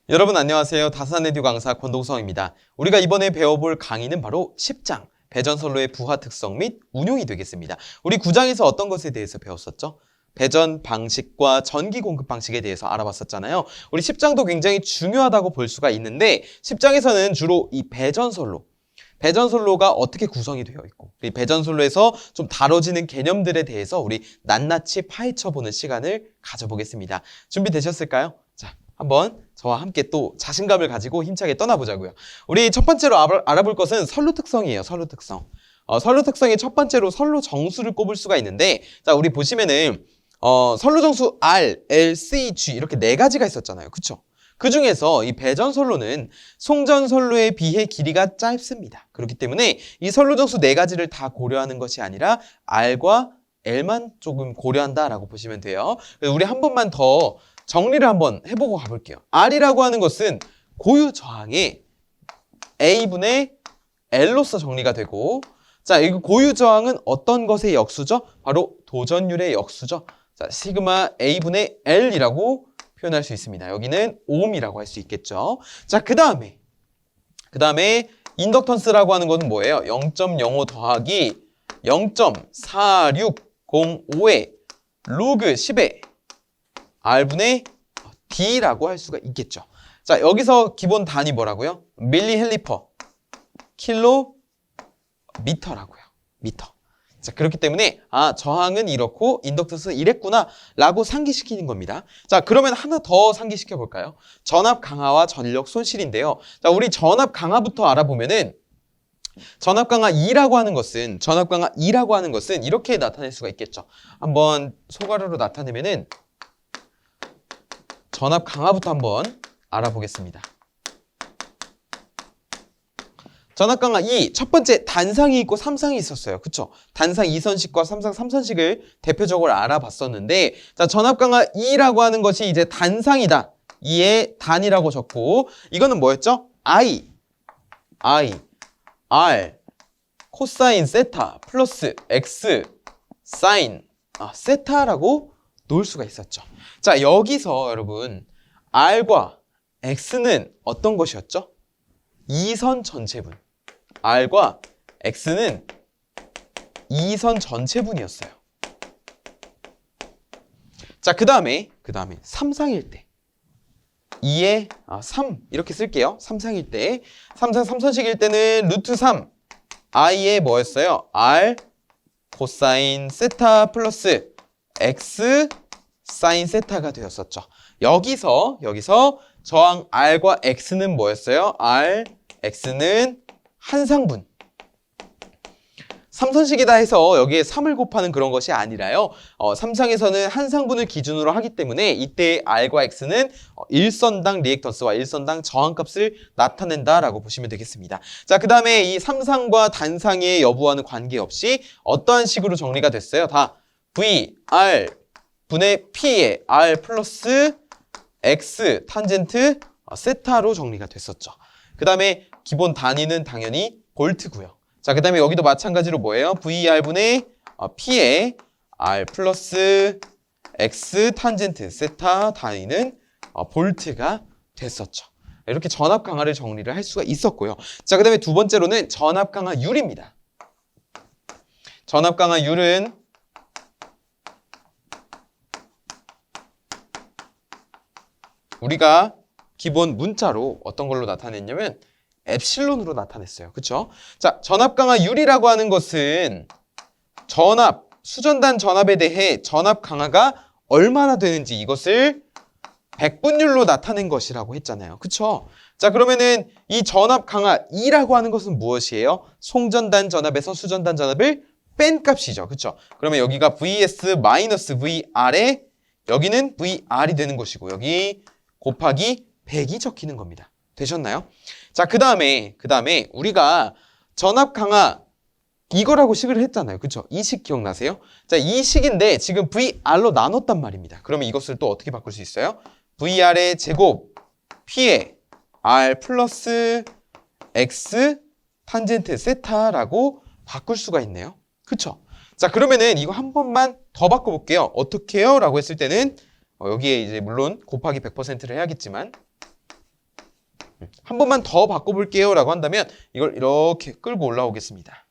여러분 안녕하세요. 다산에듀 강사 권동성입니다. 우리가 이번에 배워볼 강의는 바로 10장, 배전선로의 부하 특성 및 운용이 되겠습니다. 우리 9장에서 어떤 것에 대해서 배웠었죠? 배전 방식과 전기 공급 방식에 대해서 알아봤었잖아요. 우리 10장도 굉장히 중요하다고 볼 수가 있는데 10장에서는 주로 이 배전선로가 어떻게 구성이 되어 있고 이 배전선로에서 좀 다뤄지는 개념들에 대해서 우리 낱낱이 파헤쳐보는 시간을 가져보겠습니다. 준비되셨을까요? 자, 한번 저와 함께 또 자신감을 가지고 힘차게 떠나보자고요. 우리 첫 번째로 알아볼 것은 선로 특성이에요. 선로 특성. 선로 특성의 첫 번째로 선로 정수를 꼽을 수가 있는데, 자, 우리 보시면은 선로 정수 R, L, C, G 이렇게 네 가지가 있었잖아요. 그쵸? 그 중에서 이 배전선로는 송전선로에 비해 길이가 짧습니다. 그렇기 때문에 이 선로 정수 네 가지를 다 고려하는 것이 아니라 R과 L만 조금 고려한다라고 보시면 돼요. 우리 한 번만 더 정리를 한번 해보고 가볼게요. R이라고 하는 것은 고유 저항의 A분의 L로서 정리가 되고, 자, 이 고유 저항은 어떤 것의 역수죠? 바로 도전율의 역수죠. 자, 시그마 A분의 L이라고 표현할 수 있습니다. 여기는 ohm이라고 할 수 있겠죠. 자, 그 다음에 인덕턴스라고 하는 것은 뭐예요? 0.05 더하기 0.4605의 로그 10의 R분의 D라고 할 수가 있겠죠. 자, 여기서 기본 단위 뭐라고요? 밀리헬리퍼 킬로미터라고요. 미터. 자, 그렇기 때문에 저항은 이렇고 인덕턴스는 이랬구나 라고 상기시키는 겁니다. 자, 그러면 하나 더 상기시켜 볼까요? 전압 강하와 전력 손실인데요. 자, 우리 전압 강하부터 알아보면은 전압 강하 2라고 하는 것은 이렇게 나타낼 수가 있겠죠. 한번 소가로로 나타내면은 전압 강하부터 한번 알아보겠습니다. 전압 강하 2, 첫 번째 단상이 있고 삼상이 있었어요. 그쵸? 단상 2선식과 삼상 3선식을 대표적으로 알아봤었는데, 자, 전압 강하 2라고 하는 것이 이제 단상이다. 2의 단이라고 적고, 이거는 뭐였죠? I, R, 코사인 세타 플러스 X, 사인, 세타라고 놓을 수가 있었죠. 자, 여기서 여러분 R과 X는 어떤 것이었죠? 이선 전체분. R과 X는 이선 전체분이었어요. 자, 그 다음에 삼상일 때 2의 3 이렇게 쓸게요. 삼상일 때, 삼상 3선식일 때는 루트 3 I의 뭐였어요? R 코사인 세타 플러스 X 사인 세타가 되었었죠. 여기서 저항 R과 X는 뭐였어요? R, X는 한상분. 삼선식이다 해서 여기에 3을 곱하는 그런 것이 아니라요. 삼상에서는 한상분을 기준으로 하기 때문에 이때 R과 X는 일선당 리액턴스와 일선당 저항값을 나타낸다라고 보시면 되겠습니다. 자, 그 다음에 이 삼상과 단상의 여부와는 관계없이 어떠한 식으로 정리가 됐어요? 다 V, R 분의 P의 R 플러스 X 탄젠트 세타로 정리가 됐었죠. 그 다음에 기본 단위는 당연히 볼트고요. 자, 그 다음에 여기도 마찬가지로 뭐예요? VR분의 P의 R 플러스 X 탄젠트 세타 단위는 볼트가 됐었죠. 이렇게 전압 강하를 정리를 할 수가 있었고요. 자, 그 다음에 두 번째로는 전압 강하율입니다. 전압 강하율은 우리가 기본 문자로 어떤 걸로 나타냈냐면 엡실론으로 나타냈어요. 그쵸? 자, 전압 강하율이라고 하는 것은 수전단 전압에 대해 전압 강하가 얼마나 되는지 이것을 백분율로 나타낸 것이라고 했잖아요. 그쵸? 자, 그러면은 이 전압 강하 2라고 하는 것은 무엇이에요? 송전단 전압에서 수전단 전압을 뺀 값이죠. 그쵸? 그러면 여기가 VS-VR에 여기는 VR이 되는 것이고 여기 곱하기 100이 적히는 겁니다. 되셨나요? 자, 그 다음에 우리가 전압 강하 이거라고 식을 했잖아요. 그쵸? 이 식 기억나세요? 자, 이 식인데 지금 VR로 나눴단 말입니다. 그러면 이것을 또 어떻게 바꿀 수 있어요? VR의 제곱 P의 R 플러스 X 탄젠트 세타라고 바꿀 수가 있네요. 그쵸? 자, 그러면은 이거 한 번만 더 바꿔볼게요. 어떻게 해요? 라고 했을 때는 여기에 이제 물론 곱하기 100%를 해야겠지만 한 번만 더 바꿔볼게요 라고 한다면 이걸 이렇게 끌고 올라오겠습니다.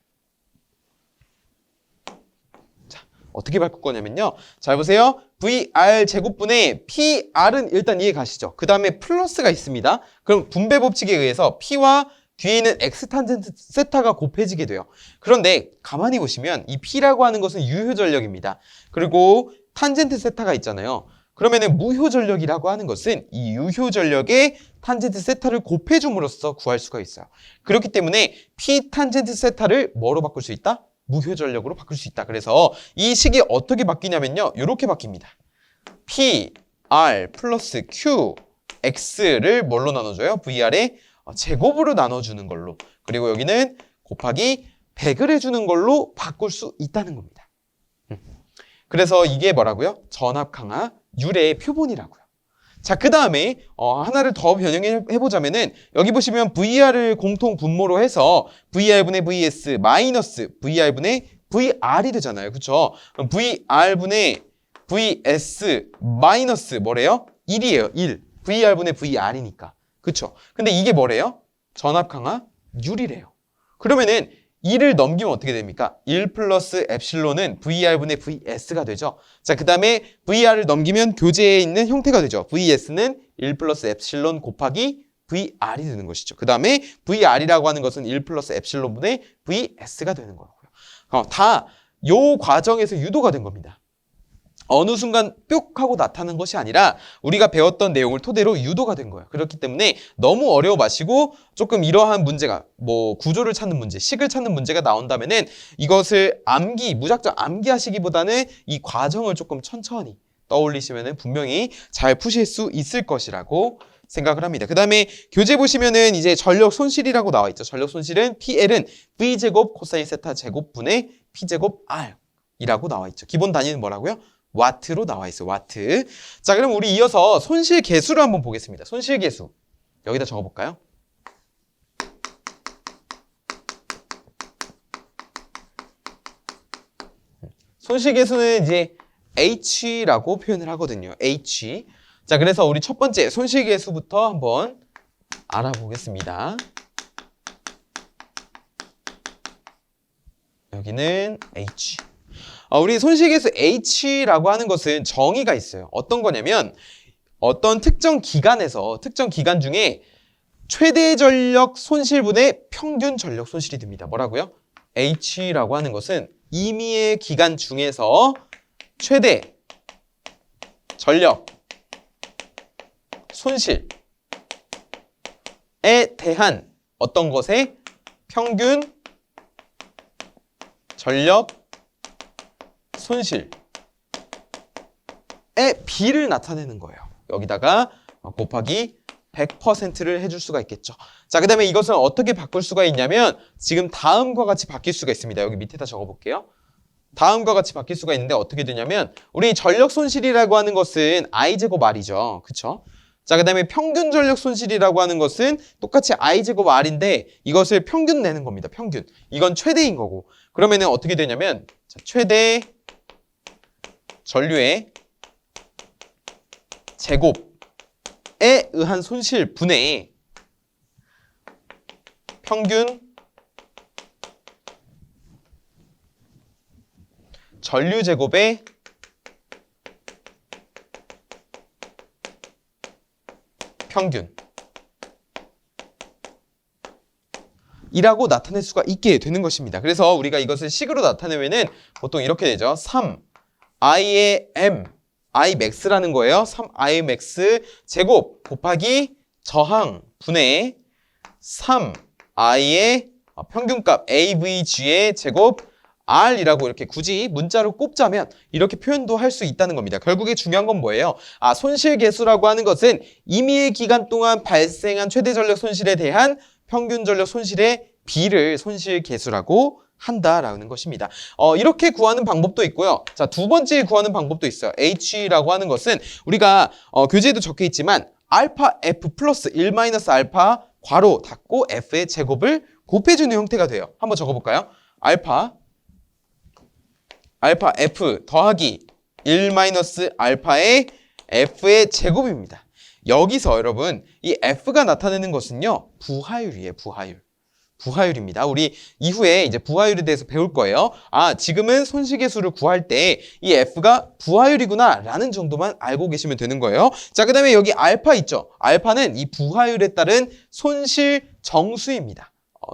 자, 어떻게 바꿀 거냐면요. 잘 보세요. VR 제곱분의 PR은 일단 이해 가시죠? 그 다음에 플러스가 있습니다. 그럼 분배 법칙에 의해서 P와 뒤에 있는 X 탄젠트 세타가 곱해지게 돼요. 그런데 가만히 보시면 이 P라고 하는 것은 유효전력입니다. 그리고 탄젠트 세타가 있잖아요. 그러면은 무효전력이라고 하는 것은 이 유효전력의 탄젠트 세타를 곱해줌으로써 구할 수가 있어요. 그렇기 때문에 P 탄젠트 세타를 뭐로 바꿀 수 있다? 무효전력으로 바꿀 수 있다. 그래서 이 식이 어떻게 바뀌냐면요. 이렇게 바뀝니다. P, R 플러스 Q, X를 뭘로 나눠줘요? VR의 제곱으로 나눠주는 걸로. 그리고 여기는 곱하기 100을 해주는 걸로 바꿀 수 있다는 겁니다. 그래서 이게 뭐라고요? 전압 강화 율의 표본이라고요. 자, 그 다음에 하나를 더 변형해보자면은 여기 보시면 VR을 공통 분모로 해서 VR분의 VS 마이너스 VR분의 VR이 되잖아요. 그쵸? VR분의 VS 마이너스 뭐래요? 1이에요. 1. VR분의 VR이니까. 그쵸? 근데 이게 뭐래요? 전압 강화 율이래요. 그러면은 2를 넘기면 어떻게 됩니까? 1 플러스 엡실론은 VR분의 VS가 되죠. 자, 그 다음에 VR을 넘기면 교재에 있는 형태가 되죠. VS는 1 플러스 엡실론 곱하기 VR이 되는 것이죠. 그 다음에 VR이라고 하는 것은 1 플러스 엡실론분의 VS가 되는 거고요. 다 요 과정에서 유도가 된 겁니다. 어느 순간 뿅 하고 나타난 것이 아니라 우리가 배웠던 내용을 토대로 유도가 된 거예요. 그렇기 때문에 너무 어려워 마시고 조금 이러한 문제가 구조를 찾는 문제, 식을 찾는 문제가 나온다면은 이것을 무작정 암기하시기보다는 이 과정을 조금 천천히 떠올리시면은 분명히 잘 푸실 수 있을 것이라고 생각을 합니다. 그 다음에 교재 보시면은 이제 전력 손실이라고 나와 있죠. 전력 손실은 PL은 V제곱 코사인 세타 제곱분의 P제곱 R 이라고 나와 있죠. 기본 단위는 뭐라고요? 와트로 나와 있어요. 와트. 자, 그럼 우리 이어서 손실 계수를 한번 보겠습니다. 손실 계수. 여기다 적어볼까요? 손실 계수는 이제 H라고 표현을 하거든요. H. 자, 그래서 우리 첫 번째 손실 계수부터 한번 알아보겠습니다. 여기는 H. 우리 손실계수 H라고 하는 것은 정의가 있어요. 어떤 거냐면 어떤 특정 기간 중에 최대 전력 손실분의 평균 전력 손실이 됩니다. 뭐라고요? H라고 하는 것은 임의의 기간 중에서 최대 전력 손실에 대한 어떤 것의 평균 전력 손실의 비를 나타내는 거예요. 여기다가 곱하기 100%를 해줄 수가 있겠죠. 자, 그 다음에 이것은 어떻게 바꿀 수가 있냐면 지금 다음과 같이 바뀔 수가 있습니다. 여기 밑에다 적어볼게요. 다음과 같이 바뀔 수가 있는데 어떻게 되냐면 우리 전력 손실이라고 하는 것은 I제곱 R이죠. 그쵸? 자, 그 다음에 평균 전력 손실이라고 하는 것은 똑같이 I제곱 R인데 이것을 평균 내는 겁니다. 평균. 이건 최대인 거고. 그러면은 어떻게 되냐면 최대 전류의 제곱에 의한 손실 분의 평균 전류 제곱의 평균 이라고 나타낼 수가 있게 되는 것입니다. 그래서 우리가 이것을 식으로 나타내면은 보통 이렇게 되죠. 3i의 m, imax라는 거예요. 3imax 제곱 곱하기 저항 분의 3i의 평균값 avg의 제곱 r이라고 이렇게 굳이 문자로 꼽자면 이렇게 표현도 할 수 있다는 겁니다. 결국에 중요한 건 뭐예요? 손실계수라고 하는 것은 임의의 기간 동안 발생한 최대 전력 손실에 대한 평균 전력 손실의 비를 손실계수라고 한다라는 것입니다. 이렇게 구하는 방법도 있고요. 자, 두 번째 구하는 방법도 있어요. H라고 하는 것은 우리가 교재에도 적혀 있지만 알파 F 플러스 1 마이너스 알파 괄호 닫고 F의 제곱을 곱해주는 형태가 돼요. 한번 적어볼까요? 알파 F 더하기 1 마이너스 알파의 F의 제곱입니다. 여기서 여러분 이 F가 나타내는 것은요 부하율이에요. 부하율입니다. 우리 이후에 이제 부하율에 대해서 배울 거예요. 아, 지금은 손실계수를 구할 때 이 F가 부하율이구나 라는 정도만 알고 계시면 되는 거예요. 자, 그 다음에 여기 알파 있죠. 알파는 이 부하율에 따른 손실 정수입니다.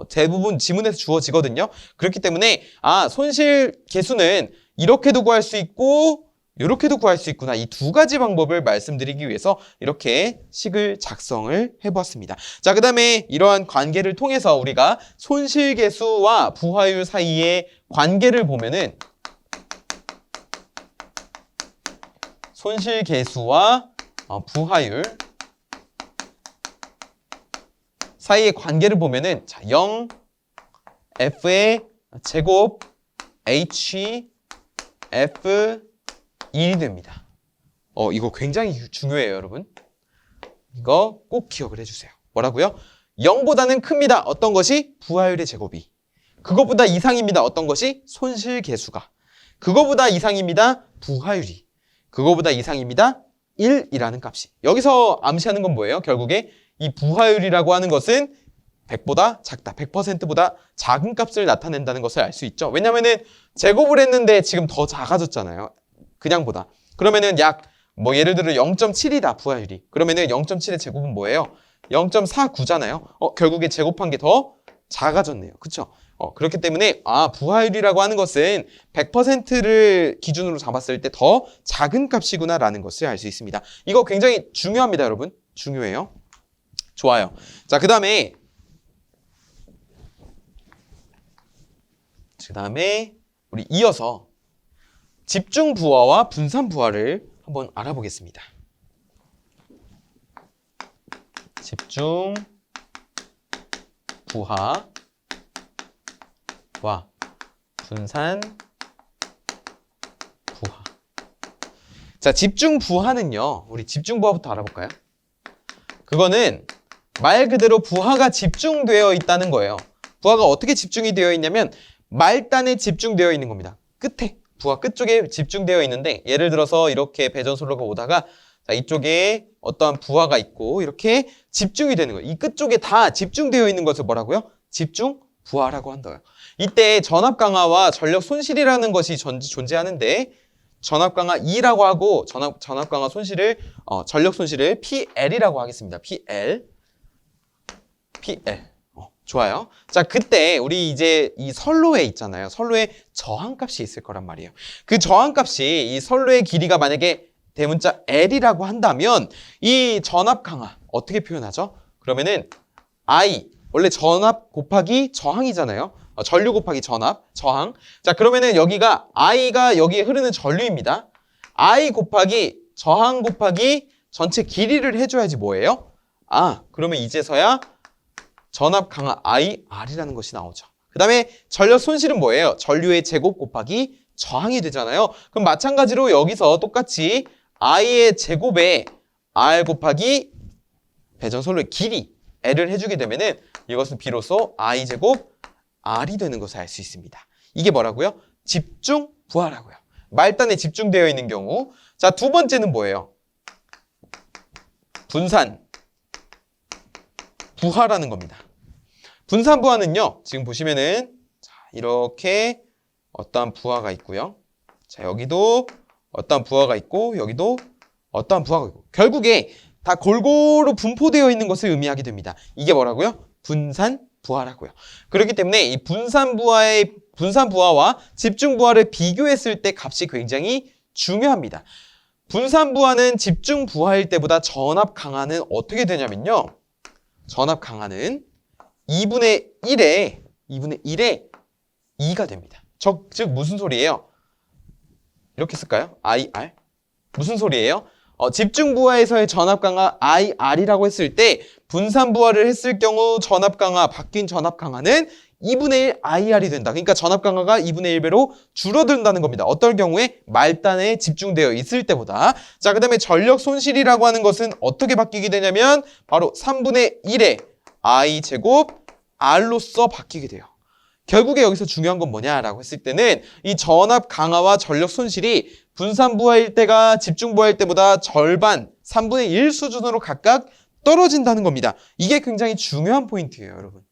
대부분 지문에서 주어지거든요. 그렇기 때문에 아, 손실계수는 이렇게도 구할 수 있고 이렇게도 구할 수 있구나. 이 두 가지 방법을 말씀드리기 위해서 이렇게 식을 작성을 해보았습니다. 자, 그 다음에 이러한 관계를 통해서 우리가 손실계수와 부하율 사이의 관계를 보면은 손실계수와 부하율 사이의 관계를 보면은 자, 0 F의 제곱 H F 1이 됩니다. 이거 굉장히 중요해요, 여러분. 이거 꼭 기억을 해주세요. 뭐라고요? 0보다는 큽니다. 어떤 것이? 부하율의 제곱이. 그것보다 이상입니다. 어떤 것이? 손실계수가. 그거보다 이상입니다. 부하율이. 그거보다 이상입니다. 1이라는 값이. 여기서 암시하는 건 뭐예요? 결국에 이 부하율이라고 하는 것은 100보다 작다. 100%보다 작은 값을 나타낸다는 것을 알 수 있죠. 왜냐면은 제곱을 했는데 지금 더 작아졌잖아요. 그냥보다. 그러면은 예를 들어 0.7이다, 부하율이. 그러면은 0.7의 제곱은 뭐예요? 0.49잖아요. 결국에 제곱한 게 더 작아졌네요. 그쵸? 그렇기 때문에, 부하율이라고 하는 것은 100%를 기준으로 잡았을 때 더 작은 값이구나라는 것을 알 수 있습니다. 이거 굉장히 중요합니다, 여러분. 중요해요. 좋아요. 자, 그 다음에 우리 이어서 집중 부하와 분산 부하를 한번 알아보겠습니다. 집중 부하와 분산 부하. 자, 집중 부하는요. 우리 집중 부하부터 알아볼까요? 그거는 말 그대로 부하가 집중되어 있다는 거예요. 부하가 어떻게 집중이 되어 있냐면 말단에 집중되어 있는 겁니다. 끝에. 부하 끝쪽에 집중되어 있는데 예를 들어서 이렇게 배전솔로가 오다가 자, 이쪽에 어떠한 부하가 있고 이렇게 집중이 되는 거예요. 이 끝쪽에 다 집중되어 있는 것을 뭐라고요? 집중 부하라고 한다고요. 이때 전압 강화와 전력 손실이라는 것이 존재하는데 전압 강화 E라고 하고 전압 강화 손실을 전력 손실을 PL이라고 하겠습니다. PL. 좋아요. 자, 그때 우리 이제 이 선로에 있잖아요. 선로에 저항값이 있을 거란 말이에요. 그 저항값이 이 선로의 길이가 만약에 대문자 L이라고 한다면 이 전압 강화 어떻게 표현하죠? 그러면은 I 원래 전압 곱하기 저항이잖아요. 전류 곱하기 저항. 자, 그러면은 여기가 I가 여기에 흐르는 전류입니다. I 곱하기 저항 곱하기 전체 길이를 해줘야지 뭐예요? 그러면 이제서야 전압 강화 IR이라는 것이 나오죠. 그 다음에 전력 손실은 뭐예요? 전류의 제곱 곱하기 저항이 되잖아요. 그럼 마찬가지로 여기서 똑같이 I의 제곱에 R 곱하기 배전솔로의 길이 L을 해주게 되면은 이것은 비로소 I 제곱 R이 되는 것을 알 수 있습니다. 이게 뭐라고요? 집중 부하라고요. 말단에 집중되어 있는 경우. 자, 두 번째는 뭐예요? 분산 부하라는 겁니다. 분산 부하는요, 지금 보시면은, 자, 이렇게 어떠한 부하가 있고요. 자, 여기도 어떠한 부하가 있고, 여기도 어떠한 부하가 있고. 결국에 다 골고루 분포되어 있는 것을 의미하게 됩니다. 이게 뭐라고요? 분산 부하라고요. 그렇기 때문에 이 분산 부하와 집중 부하를 비교했을 때 값이 굉장히 중요합니다. 분산 부하는 집중 부하일 때보다 전압 강화는 어떻게 되냐면요. 전압 강화는 2분의 1에 2가 됩니다. 즉 무슨 소리예요? 이렇게 쓸까요? IR. 무슨 소리예요? 집중 부하에서의 전압 강화 IR이라고 했을 때 분산 부하를 했을 경우 바뀐 전압 강화는 2분의 1 IR이 된다. 그러니까 전압 강화가 2분의 1배로 줄어든다는 겁니다. 어떨 경우에? 말단에 집중되어 있을 때보다. 자, 그 다음에 전력 손실이라고 하는 것은 어떻게 바뀌게 되냐면 바로 3분의 1의 I 제곱 R로서 바뀌게 돼요. 결국에 여기서 중요한 건 뭐냐라고 했을 때는 이 전압 강화와 전력 손실이 분산 부하일 때가 집중 부하일 때보다 절반, 3분의 1 수준으로 각각 떨어진다는 겁니다. 이게 굉장히 중요한 포인트예요, 여러분.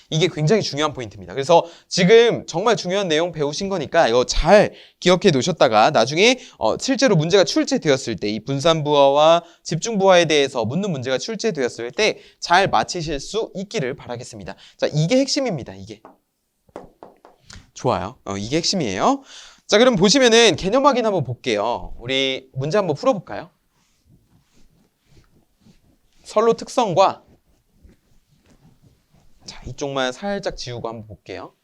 이게 굉장히 중요한 포인트입니다. 그래서 지금 정말 중요한 내용 배우신 거니까 이거 잘 기억해 놓으셨다가 나중에 실제로 문제가 출제되었을 때 이 분산부하와 집중부하에 대해서 묻는 문제가 출제되었을 때 잘 맞히실 수 있기를 바라겠습니다. 자, 이게 핵심입니다. 이게. 좋아요. 이게 핵심이에요. 자, 그럼 보시면은 개념 확인 한번 볼게요. 우리 문제 한번 풀어볼까요? 선로 특성과 자, 이쪽만 살짝 지우고 한번 볼게요.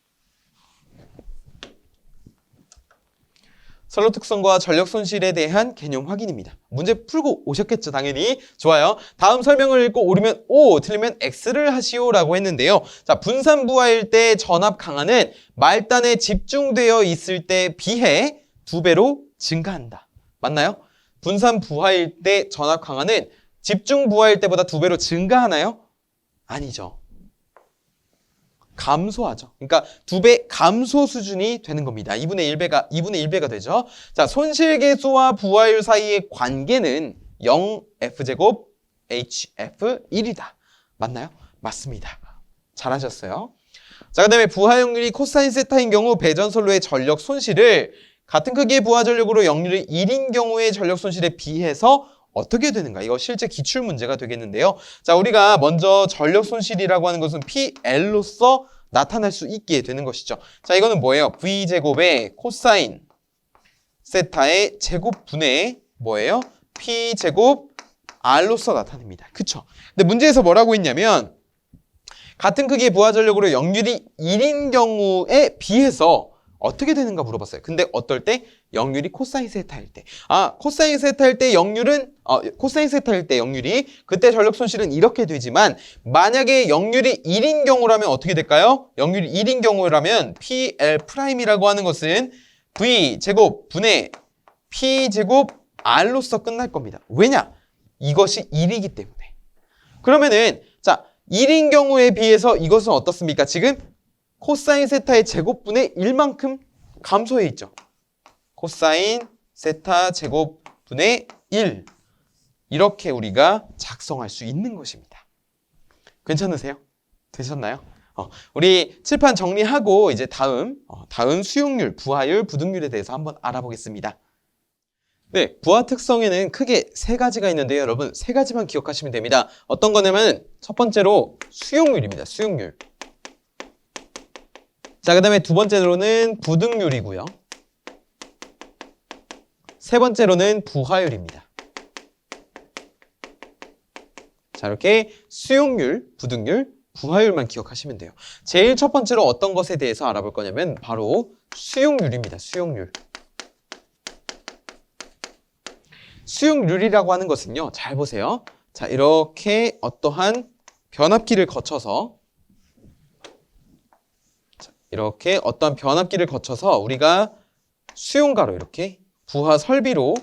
선로 특성과 전력 손실에 대한 개념 확인입니다. 문제 풀고 오셨겠죠, 당연히. 좋아요. 다음 설명을 읽고 옳으면 O, 틀리면 X를 하시오라고 했는데요. 자, 분산부하일 때 전압 강하는 말단에 집중되어 있을 때 비해 2배로 증가한다. 맞나요? 분산부하일 때 전압 강하는 집중부하일 때보다 2배로 증가하나요? 아니죠. 감소하죠. 그러니까 2배 감소 수준이 되는 겁니다. 2분의 1배가 되죠. 자, 손실계수와 부하율 사이의 관계는 0F제곱 HF1이다. 맞나요? 맞습니다. 잘하셨어요. 자, 그 다음에 부하 역률이 코사인 세타인 경우 배전선로의 전력 손실을 같은 크기의 부하 전력으로 역률이 1인 경우의 전력 손실에 비해서 어떻게 되는가? 이거 실제 기출 문제가 되겠는데요. 자, 우리가 먼저 전력 손실이라고 하는 것은 PL로서 나타날 수 있게 되는 것이죠. 자, 이거는 뭐예요? V제곱의 코사인 세타의 제곱분의 뭐예요? P제곱 R로서 나타냅니다. 그쵸? 근데 문제에서 뭐라고 했냐면 같은 크기의 부하 전력으로 역률이 1인 경우에 비해서 어떻게 되는가 물어봤어요. 근데 어떨 때? 역률이 코사인 세타일 때. 코사인 세타일 때 역률은 코사인 세타일 때 역률이 그때 전력 손실은 이렇게 되지만 만약에 역률이 1인 경우라면 어떻게 될까요? 역률이 1인 경우라면 PL'이라고 하는 것은 V제곱 분의 P제곱 R로서 끝날 겁니다. 왜냐? 이것이 1이기 때문에. 그러면은 자, 1인 경우에 비해서 이것은 어떻습니까? 지금 코사인 세타의 제곱분의 1만큼 감소해 있죠. 코사인 세타 제곱분의 1 이렇게 우리가 작성할 수 있는 것입니다. 괜찮으세요? 되셨나요? 우리 칠판 정리하고 이제 다음 수용률, 부하율, 부등률에 대해서 한번 알아보겠습니다. 네, 부하 특성에는 크게 3가지가 있는데요. 여러분 3가지만 기억하시면 됩니다. 어떤 거냐면 첫 번째로 수용률입니다. 수용률. 자, 그 다음에 두 번째로는 부등률이고요. 세 번째로는 부하율입니다. 자, 이렇게 수용률, 부등률, 부하율만 기억하시면 돼요. 제일 첫 번째로 어떤 것에 대해서 알아볼 거냐면 바로 수용률입니다. 수용률. 수용률이라고 하는 것은요. 잘 보세요. 자, 이렇게 어떠한 변압기를 거쳐서 이렇게 어떤 변압기를 거쳐서 우리가 수용가로 이렇게 부하 설비로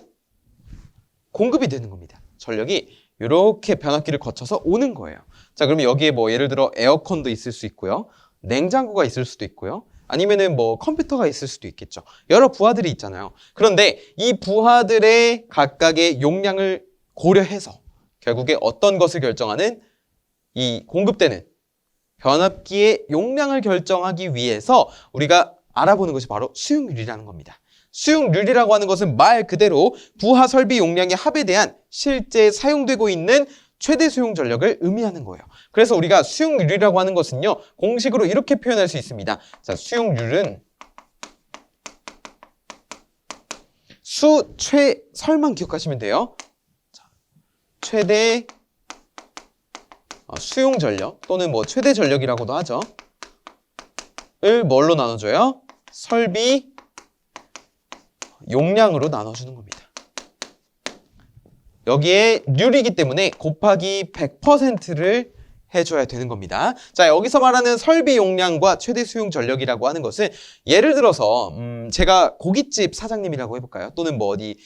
공급이 되는 겁니다. 전력이 이렇게 변압기를 거쳐서 오는 거예요. 자, 그러면 여기에 뭐 예를 들어 에어컨도 있을 수 있고요. 냉장고가 있을 수도 있고요. 아니면은 뭐 컴퓨터가 있을 수도 있겠죠. 여러 부하들이 있잖아요. 그런데 이 부하들의 각각의 용량을 고려해서 결국에 어떤 것을 결정하는 이 공급되는 변압기의 용량을 결정하기 위해서 우리가 알아보는 것이 바로 수용률이라는 겁니다. 수용률이라고 하는 것은 말 그대로 부하 설비 용량의 합에 대한 실제 사용되고 있는 최대 수용 전력을 의미하는 거예요. 그래서 우리가 수용률이라고 하는 것은요, 공식으로 이렇게 표현할 수 있습니다. 자, 수용률은 최설만 기억하시면 돼요. 자, 최대 수용 전력 또는 뭐 최대 전력이라고도 하죠. 을 뭘로 나눠줘요? 설비 용량으로 나눠주는 겁니다. 여기에 률이기 때문에 곱하기 100%를 해줘야 되는 겁니다. 자, 여기서 말하는 설비 용량과 최대 수용 전력이라고 하는 것은 예를 들어서 제가 고깃집 사장님이라고 해볼까요? 또는 뭐 어디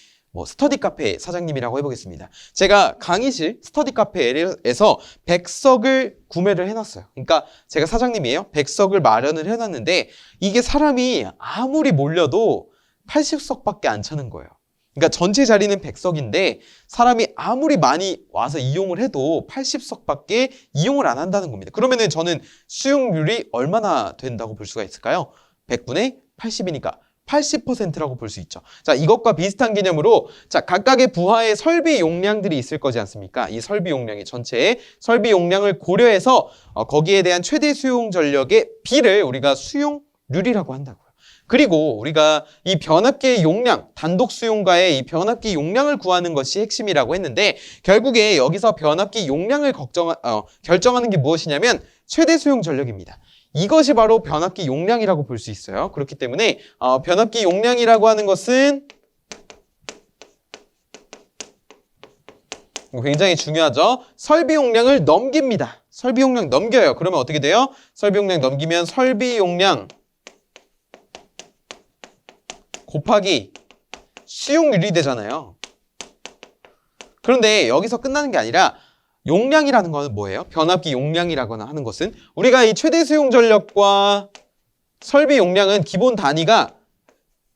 스터디 카페 사장님이라고 해보겠습니다. 제가 강의실 스터디 카페에서 100석을 구매를 해놨어요. 그러니까 제가 사장님이에요. 100석을 마련을 해놨는데 이게 사람이 아무리 몰려도 80석밖에 안 차는 거예요. 그러니까 전체 자리는 100석인데 사람이 아무리 많이 와서 이용을 해도 80석밖에 이용을 안 한다는 겁니다. 그러면은 저는 수용률이 얼마나 된다고 볼 수가 있을까요? 100분의 80이니까 80%라고 볼 수 있죠. 자, 이것과 비슷한 개념으로 자, 각각의 부하의 설비 용량들이 있을 거지 않습니까? 이 설비 용량이 전체의 설비 용량을 고려해서 거기에 대한 최대 수용 전력의 비를 우리가 수용률이라고 한다고요. 그리고 우리가 이 변압기의 용량, 단독 수용과의 이 변압기 용량을 구하는 것이 핵심이라고 했는데 결국에 여기서 변압기 용량을 결정하는 게 무엇이냐면 최대 수용 전력입니다. 이것이 바로 변압기 용량이라고 볼 수 있어요. 그렇기 때문에 변압기 용량이라고 하는 것은 굉장히 중요하죠. 설비 용량을 넘깁니다. 설비 용량 넘겨요. 그러면 어떻게 돼요? 설비 용량 넘기면 설비 용량 곱하기 수용률이 되잖아요. 그런데 여기서 끝나는 게 아니라 용량이라는 건 뭐예요? 변압기 용량이라거나 하는 것은 우리가 이 최대 수용 전력과 설비 용량은 기본 단위가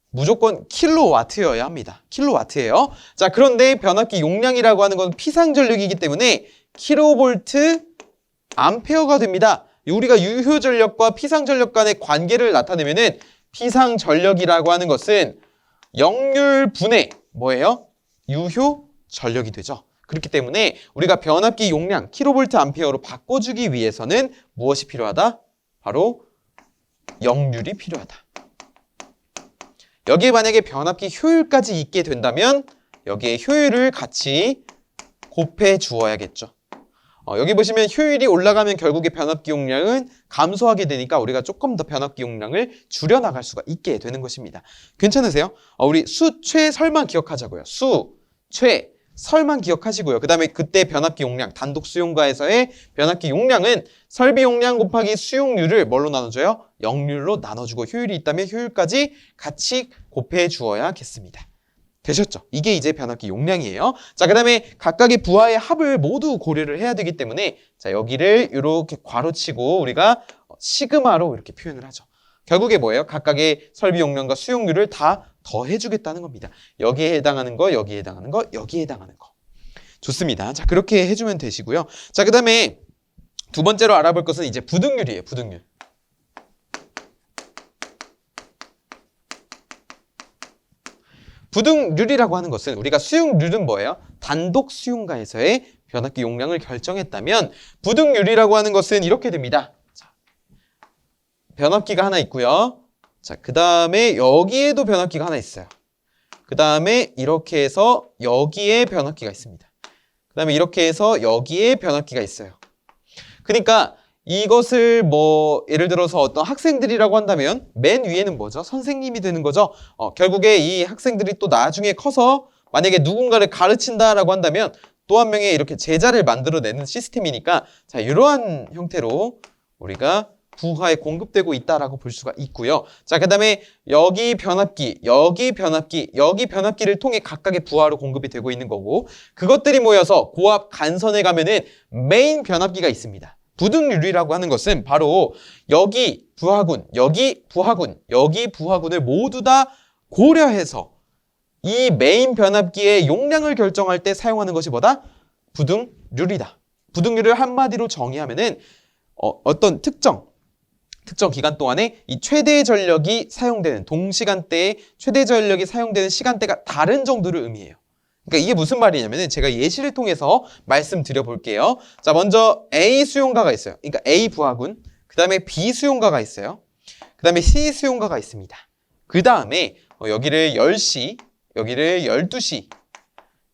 무조건 킬로와트여야 합니다. 킬로와트예요. 자, 그런데 변압기 용량이라고 하는 건 피상 전력이기 때문에 킬로볼트 암페어가 됩니다. 우리가 유효 전력과 피상 전력 간의 관계를 나타내면은 피상 전력이라고 하는 것은 역률분의 뭐예요? 유효 전력이 되죠. 그렇기 때문에 우리가 변압기 용량 킬로볼트 암페어로 바꿔주기 위해서는 무엇이 필요하다? 바로 역률이 필요하다. 여기에 만약에 변압기 효율까지 있게 된다면 여기에 효율을 같이 곱해 주어야겠죠. 여기 보시면 효율이 올라가면 결국에 변압기 용량은 감소하게 되니까 우리가 조금 더 변압기 용량을 줄여나갈 수가 있게 되는 것입니다. 괜찮으세요? 우리 수, 최, 설만 기억하자고요. 수, 최, 설만 기억하시고요. 그 다음에 그때 변압기 용량, 단독 수용과에서의 변압기 용량은 설비 용량 곱하기 수용률을 뭘로 나눠줘요? 역률로 나눠주고 효율이 있다면 효율까지 같이 곱해 주어야겠습니다. 되셨죠? 이게 이제 변압기 용량이에요. 자, 그 다음에 각각의 부하의 합을 모두 고려를 해야 되기 때문에 자, 여기를 이렇게 괄호치고 우리가 시그마로 이렇게 표현을 하죠. 결국에 뭐예요? 각각의 설비 용량과 수용률을 다 더해주겠다는 겁니다. 여기에 해당하는 거, 여기에 해당하는 거, 여기에 해당하는 거. 좋습니다. 자, 그렇게 해주면 되시고요. 자, 그 다음에 두 번째로 알아볼 것은 이제 부등률이에요. 부등률. 부등률이라고 하는 것은 우리가 수용률은 뭐예요? 단독 수용가에서의 변압기 용량을 결정했다면 부등률이라고 하는 것은 이렇게 됩니다. 자, 변압기가 하나 있고요. 자, 그 다음에 여기에도 변압기가 하나 있어요. 그 다음에 이렇게 해서 여기에 변압기가 있습니다. 그 다음에 이렇게 해서 여기에 변압기가 있어요. 그러니까 이것을 뭐 예를 들어서 어떤 학생들이라고 한다면 맨 위에는 뭐죠? 선생님이 되는 거죠. 결국에 이 학생들이 또 나중에 커서 만약에 누군가를 가르친다라고 한다면 또 한 명의 이렇게 제자를 만들어내는 시스템이니까 자, 이러한 형태로 우리가 부하에 공급되고 있다라고 볼 수가 있고요. 자, 그 다음에 여기 변압기, 여기 변압기, 여기 변압기를 통해 각각의 부하로 공급이 되고 있는 거고 그것들이 모여서 고압 간선에 가면은 메인 변압기가 있습니다. 부등률이라고 하는 것은 바로 여기 부하군, 여기 부하군, 여기 부하군을 모두 다 고려해서 이 메인 변압기의 용량을 결정할 때 사용하는 것이 뭐다? 부등률이다. 부등률을 한마디로 정의하면은 어떤 특정 기간 동안에 이 최대 전력이 사용되는 동시간대에 최대 전력이 사용되는 시간대가 다른 정도를 의미해요. 그러니까 이게 무슨 말이냐면은 제가 예시를 통해서 말씀드려 볼게요. 자, 먼저 A 수용가가 있어요. 그러니까 A 부하군. 그 다음에 B 수용가가 있어요. 그 다음에 C 수용가가 있습니다. 그 다음에 여기를 10시, 여기를 12시,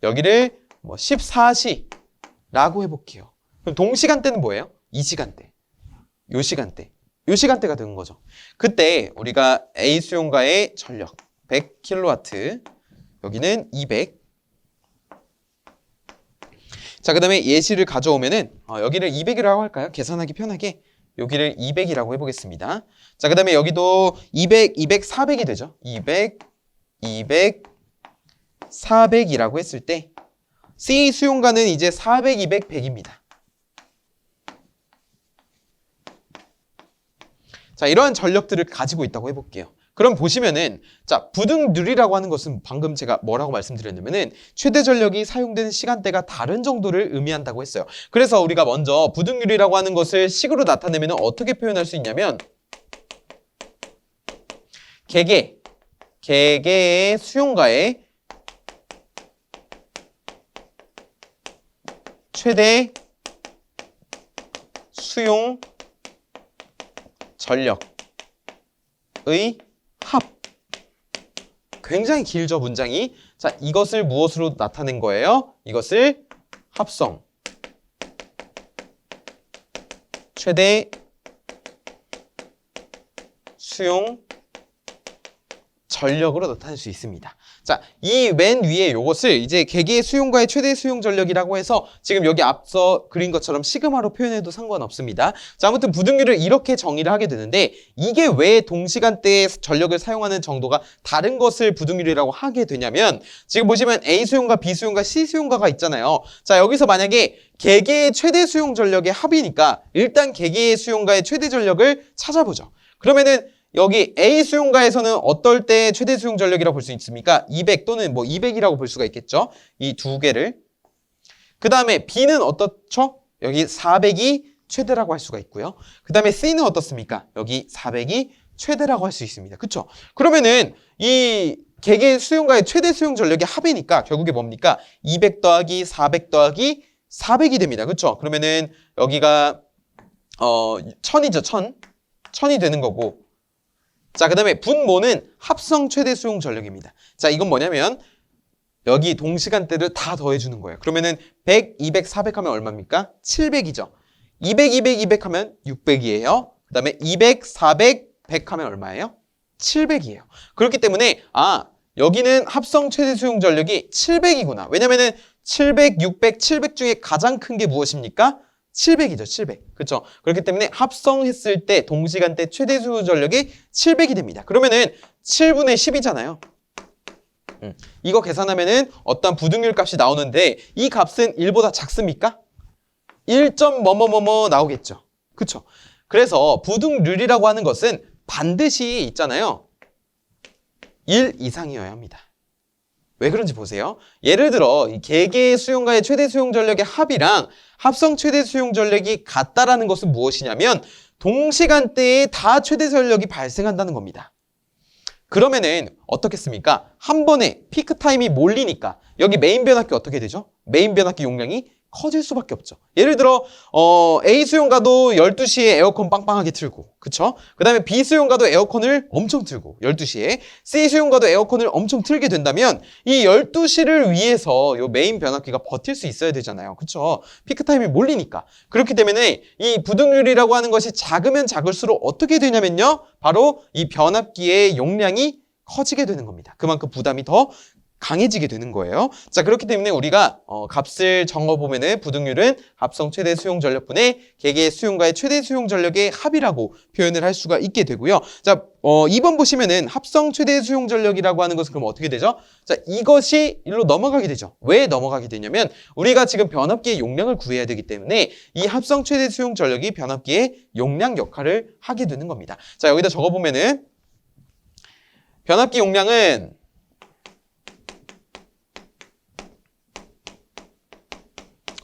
여기를 14시라고 해볼게요. 그럼 동시간대는 뭐예요? 이 시간대, 요 시간대, 요 시간대가 되는 거죠. 그때 우리가 A 수용가의 전력 100kW, 여기는 200. 자, 그 다음에 예시를 가져오면은 여기를 200이라고 할까요? 계산하기 편하게 여기를 200이라고 해보겠습니다. 자, 그 다음에 여기도 200, 200, 400이 되죠. 200, 200, 400이라고 했을 때 C 수용가는 이제 400, 200, 100입니다. 자, 이러한 전력들을 가지고 있다고 해볼게요. 그럼 보시면은 자, 부등률이라고 하는 것은 방금 제가 뭐라고 말씀드렸냐면은 최대 전력이 사용되는 시간대가 다른 정도를 의미한다고 했어요. 그래서 우리가 먼저 부등률이라고 하는 것을 식으로 나타내면 어떻게 표현할 수 있냐면 개개의 수용가의 최대 수용 전력의 합. 굉장히 길죠, 문장이. 자, 이것을 무엇으로 나타낸 거예요? 이것을 합성 최대 수용 전력으로 나타낼 수 있습니다. 자, 이 맨 위에 요것을 이제 개개의 수용가의 최대 수용 전력이라고 해서 지금 여기 앞서 그린 것처럼 시그마로 표현해도 상관없습니다. 자, 아무튼 부등률을 이렇게 정의를 하게 되는데 이게 왜 동시간대에 전력을 사용하는 정도가 다른 것을 부등률이라고 하게 되냐면 지금 보시면 A 수용가, B 수용가, C 수용가가 있잖아요. 자, 여기서 만약에 개개의 최대 수용 전력의 합이니까 일단 개개의 수용가의 최대 전력을 찾아보죠. 그러면은 여기 A 수용가에서는 어떨 때 최대 수용 전력이라고 볼 수 있습니까? 200 또는 뭐 200이라고 볼 수가 있겠죠. 이 두 개를. 그 다음에 B는 어떻죠? 여기 400이 최대라고 할 수가 있고요. 그 다음에 C는 어떻습니까? 여기 400이 최대라고 할 수 있습니다. 그쵸? 그러면은 이 개개 수용가의 최대 수용 전력의 합이니까 결국에 뭡니까? 200 더하기 400 더하기 400이 됩니다. 그쵸? 그러면은 여기가 1000이죠. 1000이 되는 거고 자, 그 다음에 분모는 합성 최대 수용 전력입니다. 자, 이건 뭐냐면 여기 동시간대를 다 더해주는 거예요. 그러면은 100, 200, 400 하면 얼마입니까? 700이죠. 200, 200, 200 하면 600이에요. 그 다음에 200, 400, 100 하면 얼마예요? 700이에요. 그렇기 때문에 여기는 합성 최대 수용 전력이 700이구나. 왜냐면은 700, 600, 700 중에 가장 큰 게 무엇입니까? 700이죠, 700. 그렇죠? 그렇기 때문에 합성했을 때 동시간대 최대 수용 전력이 700이 됩니다. 그러면은 7분의 10이잖아요. 이거 계산하면은 어떤 부등률 값이 나오는데 이 값은 1보다 작습니까? 1. 뭐뭐뭐뭐 나오겠죠. 그렇죠? 그래서 부등률이라고 하는 것은 반드시 있잖아요. 1 이상이어야 합니다. 왜 그런지 보세요. 예를 들어 이 개개의 수용가의 최대 수용 전력의 합이랑 합성 최대 수용 전력이 같다라는 것은 무엇이냐면 동시간대에 다 최대 전력이 발생한다는 겁니다. 그러면은 어떻겠습니까? 한 번에 피크 타임이 몰리니까 여기 메인 변압기 어떻게 되죠? 메인 변압기 용량이 커질 수밖에 없죠. 예를 들어 A 수용가도 12시에 에어컨 빵빵하게 틀고 그쵸? 그 다음에 B 수용가도 에어컨을 엄청 틀고 12시에 C 수용가도 에어컨을 엄청 틀게 된다면 이 12시를 위해서 요 메인 변압기가 버틸 수 있어야 되잖아요. 그쵸? 피크타임이 몰리니까. 그렇기 때문에 이 부등률이라고 하는 것이 작으면 작을수록 어떻게 되냐면요. 바로 이 변압기의 용량이 커지게 되는 겁니다. 그만큼 부담이 더 강해지게 되는 거예요. 자, 그렇기 때문에 우리가 값을 적어보면은 부등률은 합성 최대 수용 전력분의 개개의 수용가의 최대 수용 전력의 합이라고 표현을 할 수가 있게 되고요. 자, 2번 보시면은 합성 최대 수용 전력이라고 하는 것은 그럼 어떻게 되죠? 자, 이것이 일로 넘어가게 되죠. 왜 넘어가게 되냐면 우리가 지금 변압기의 용량을 구해야 되기 때문에 이 합성 최대 수용 전력이 변압기의 용량 역할을 하게 되는 겁니다. 자, 여기다 적어보면은 변압기 용량은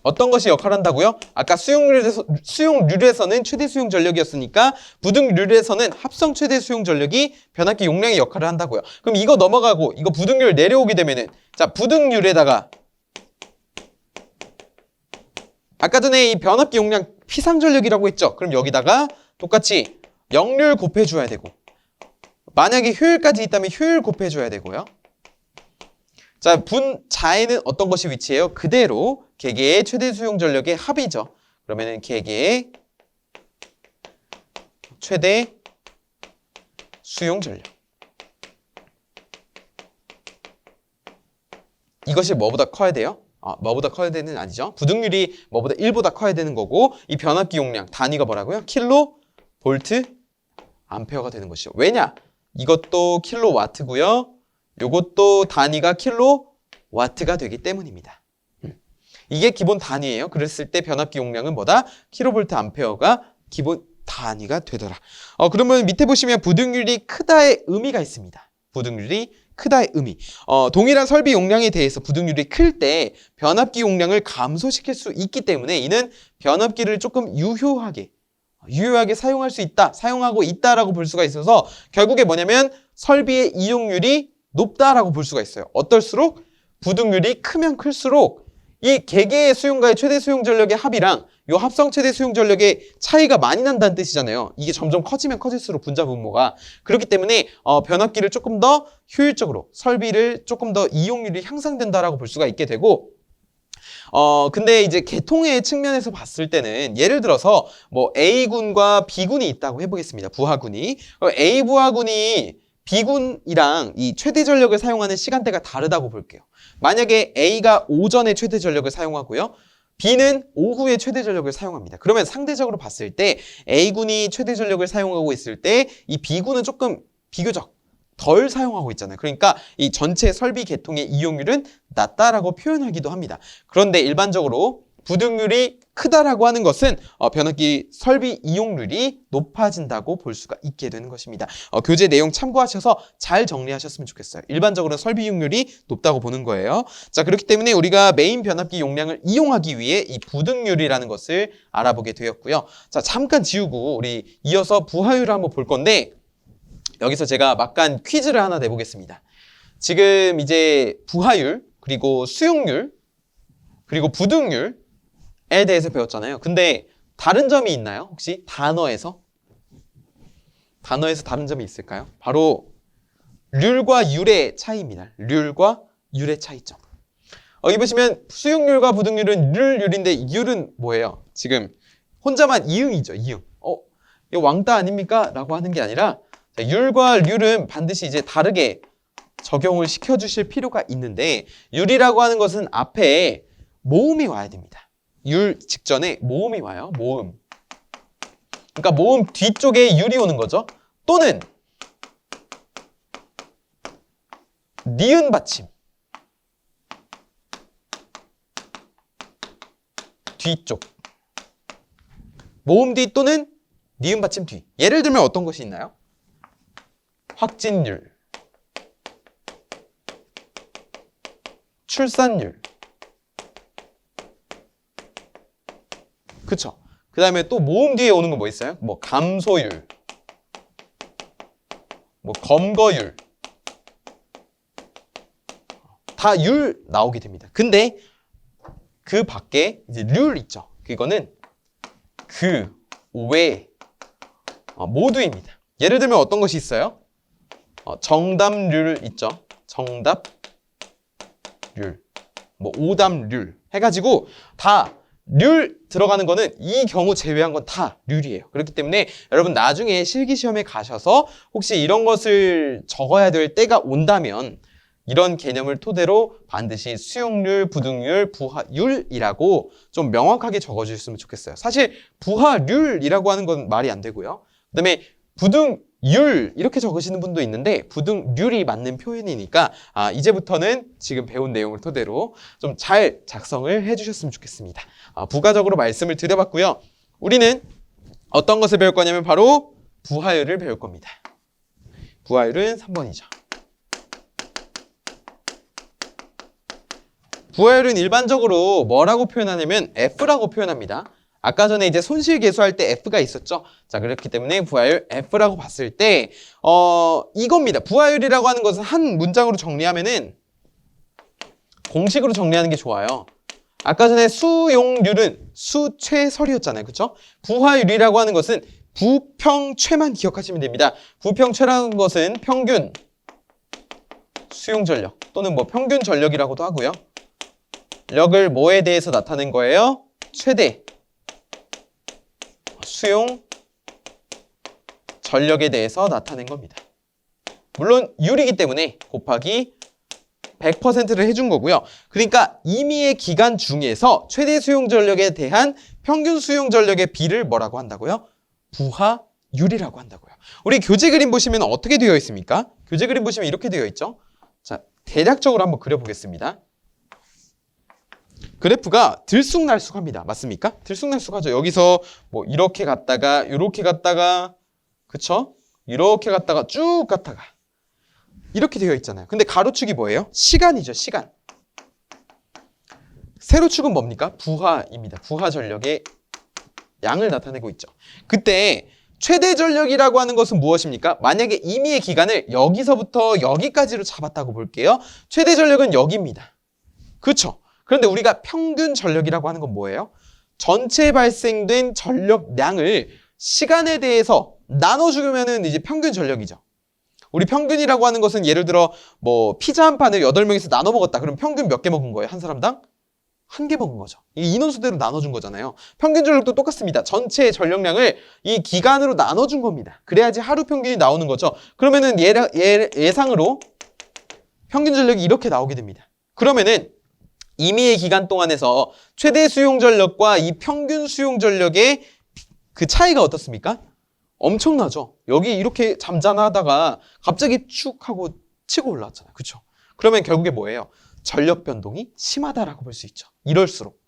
어떤 것이 역할을 한다고요? 아까 수용률에서는 최대 수용 전력이었으니까 부등률에서는 합성 최대 수용 전력이 변압기 용량의 역할을 한다고요. 그럼 이거 넘어가고 이거 부등률 내려오게 되면은 자, 부등률에다가 아까 전에 이 변압기 용량 피상 전력이라고 했죠. 그럼 여기다가 똑같이 역률 곱해줘야 되고 만약에 효율까지 있다면 효율 곱해줘야 되고요. 자, 분자에는 어떤 것이 위치해요? 그대로 개개의 최대 수용 전력의 합이죠. 그러면은 개개의 최대 수용 전력. 이것이 뭐보다 커야 돼요? 뭐보다 커야 되는 아니죠. 부등률이 뭐보다 1보다 커야 되는 거고 이 변압기 용량 단위가 뭐라고요? 킬로 볼트 암페어가 되는 것이죠. 왜냐? 이것도 킬로와트고요. 요것도 단위가 킬로와트가 되기 때문입니다. 이게 기본 단위예요. 그랬을 때 변압기 용량은 뭐다? 킬로볼트 암페어가 기본 단위가 되더라. 그러면 밑에 보시면 부등률이 크다의 의미가 있습니다. 부등률이 크다의 의미. 동일한 설비 용량에 대해서 부등률이 클 때 변압기 용량을 감소시킬 수 있기 때문에 이는 변압기를 조금 유효하게 사용할 수 있다, 사용하고 있다라고 볼 수가 있어서 결국에 뭐냐면 설비의 이용률이 높다라고 볼 수가 있어요. 어떨수록 부등률이 크면 클수록 이 개개의 수용과의 최대 수용 전력의 합이랑 요 합성 최대 수용 전력의 차이가 많이 난다는 뜻이잖아요. 이게 점점 커지면 커질수록 분자 분모가. 그렇기 때문에 변압기를 조금 더 효율적으로, 설비를 조금 더 이용률이 향상된다라고 볼 수가 있게 되고, 근데 이제 계통의 측면에서 봤을 때는 예를 들어서 뭐 A군과 B군이 있다고 해보겠습니다. 부하군이. A 부하군이 B군이랑 이 최대 전력을 사용하는 시간대가 다르다고 볼게요. 만약에 A가 오전에 최대 전력을 사용하고요. B는 오후에 최대 전력을 사용합니다. 그러면 상대적으로 봤을 때 A군이 최대 전력을 사용하고 있을 때 이 B군은 조금 비교적 덜 사용하고 있잖아요. 그러니까 이 전체 설비 계통의 이용률은 낮다라고 표현하기도 합니다. 그런데 일반적으로 부등률이 크다라고 하는 것은 변압기 설비 이용률이 높아진다고 볼 수가 있게 되는 것입니다. 교재 내용 참고하셔서 잘 정리하셨으면 좋겠어요. 일반적으로 설비 이용률이 높다고 보는 거예요. 자, 그렇기 때문에 우리가 메인 변압기 용량을 이용하기 위해 이 부등률이라는 것을 알아보게 되었고요. 자, 잠깐 지우고 우리 이어서 부하율을 한번 볼 건데 여기서 제가 막간 퀴즈를 하나 내보겠습니다. 지금 이제 부하율, 그리고 수용률, 그리고 부등률에 대해서 배웠잖아요. 근데 다른 점이 있나요? 혹시 단어에서? 단어에서 다른 점이 있을까요? 바로 률과 율의 차이입니다. 률과 율의 차이점. 여기 보시면 수용률과 부등률은 율인데 율은 뭐예요? 지금 혼자만 이응이죠. 이응. 이거 왕따 아닙니까? 라고 하는 게 아니라 율과 률은 반드시 이제 다르게 적용을 시켜주실 필요가 있는데 율이라고 하는 것은 앞에 모음이 와야 됩니다. 율 직전에 모음이 와요. 모음. 그러니까 모음 뒤쪽에 율이 오는 거죠. 또는 니은 받침. 뒤쪽. 모음 뒤 또는 니은 받침 뒤. 예를 들면 어떤 것이 있나요? 확진율, 출산율, 그쵸? 그 다음에 또 모음 뒤에 오는 거 뭐 있어요? 뭐 감소율, 뭐 검거율, 다 율 나오게 됩니다. 근데 그 밖에 이제 률 있죠. 그거는 그 외 모두입니다. 예를 들면 어떤 것이 있어요? 정답률 있죠. 정답률, 뭐 오답률 해가지고 다 률 들어가는 거는 이 경우 제외한 건 다 률이에요. 그렇기 때문에 여러분 나중에 실기시험에 가셔서 혹시 이런 것을 적어야 될 때가 온다면 이런 개념을 토대로 반드시 수용률, 부등률, 부하율이라고 좀 명확하게 적어주셨으면 좋겠어요. 사실 부하률이라고 하는 건 말이 안 되고요. 그다음에 부등율 이렇게 적으시는 분도 있는데 부등률이 맞는 표현이니까 이제부터는 지금 배운 내용을 토대로 좀 잘 작성을 해주셨으면 좋겠습니다. 부가적으로 말씀을 드려봤고요. 우리는 어떤 것을 배울 거냐면 바로 부하율을 배울 겁니다. 부하율은 3번이죠. 부하율은 일반적으로 뭐라고 표현하냐면 F라고 표현합니다. 아까 전에 이제 손실 계수할 때 F가 있었죠. 자, 그렇기 때문에 부하율 F라고 봤을 때 이겁니다. 부하율이라고 하는 것은 한 문장으로 정리하면은 공식으로 정리하는 게 좋아요. 아까 전에 수용률은 수최설이었잖아요. 그렇죠? 부하율이라고 하는 것은 부평최만 기억하시면 됩니다. 부평최라는 것은 평균 수용 전력 또는 뭐 평균 전력이라고도 하고요. 력을 뭐에 대해서 나타낸 거예요? 최대 수용 전력에 대해서 나타낸 겁니다. 물론 율이기 때문에 곱하기 100%를 해준 거고요. 그러니까 임의의 기간 중에서 최대 수용 전력에 대한 평균 수용 전력의 비를 뭐라고 한다고요? 부하율이라고 한다고요. 우리 교재 그림 보시면 어떻게 되어 있습니까? 교재 그림 보시면 이렇게 되어 있죠. 자, 대략적으로 한번 그려보겠습니다. 그래프가 들쑥날쑥합니다. 맞습니까? 들쑥날쑥하죠. 여기서 뭐 이렇게 갔다가 이렇게 갔다가 그쵸? 이렇게 갔다가 쭉 갔다가 이렇게 되어 있잖아요. 근데 가로축이 뭐예요? 시간이죠. 시간. 세로축은 뭡니까? 부하입니다. 부하 전력의 양을 나타내고 있죠. 그때 최대 전력이라고 하는 것은 무엇입니까? 만약에 임의의 기간을 여기서부터 여기까지로 잡았다고 볼게요. 최대 전력은 여기입니다. 그렇죠? 그런데 우리가 평균 전력이라고 하는 건 뭐예요? 전체 발생된 전력량을 시간에 대해서 나눠주면은 이제 평균 전력이죠. 우리 평균이라고 하는 것은 예를 들어 뭐 피자 한 판을 8명이서 나눠 먹었다. 그럼 평균 몇 개 먹은 거예요? 한 사람당? 한 개 먹은 거죠. 이 인원수대로 나눠준 거잖아요. 평균 전력도 똑같습니다. 전체 전력량을 이 기간으로 나눠준 겁니다. 그래야지 하루 평균이 나오는 거죠. 그러면은 예상으로 평균 전력이 이렇게 나오게 됩니다. 그러면은 임의의 기간 동안에서 최대 수용 전력과 이 평균 수용 전력의 그 차이가 어떻습니까? 엄청나죠. 여기 이렇게 잠잠하다가 갑자기 축 하고 치고 올라왔잖아요. 그렇죠? 그러면 결국에 뭐예요? 전력 변동이 심하다라고 볼 수 있죠. 이럴수록